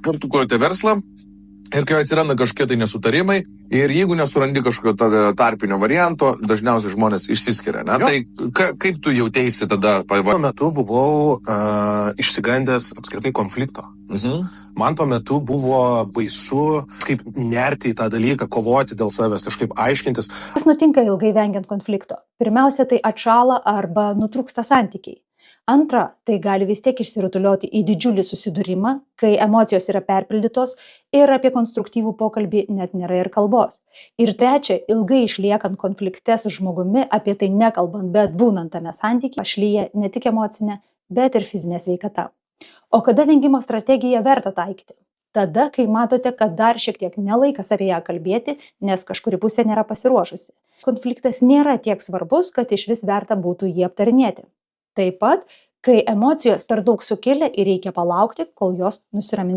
kartu kuriate verslą ir kai atsiranda kažkokie tai nesutarimai ir jeigu nesurandi kažkokio tarpinio varianto, dažniausiai žmonės išsiskiria, ne? Jo. Tai kaip tu jautėsi tada? Tuo metu buvau išsigandęs apskritai konflikto. Man tuo metu buvo baisu, kaip nerti į tą dalyką, kovoti dėl savęs, kažkaip aiškintis. Kas nutinka ilgai vengiant konflikto? Pirmiausia, tai atšąla arba nutrūksta santykiai. Antra, tai gali vis tiek išsirutulioti į didžiulį susidūrimą, kai emocijos yra perpildytos ir apie konstruktyvų pokalbį net nėra ir kalbos. Ir trečia, ilgai išliekant konflikte su žmogumi, apie tai nekalbant, bet būnant tame santykyje, pašlyja ne tik emocinė, bet ir fizinė sveikata. O kada vengimo strategiją verta taikyti? Tada, kai matote, kad dar šiek tiek nelaikas apie ją kalbėti, nes kažkuri pusė nėra pasiruošusi. Konfliktas nėra tiek svarbus, kad iš vis verta būtų jį aptarinėti. Taip pat, kai emocijos per daug sukelia ir reikia palaukti, kol jos nusiramins.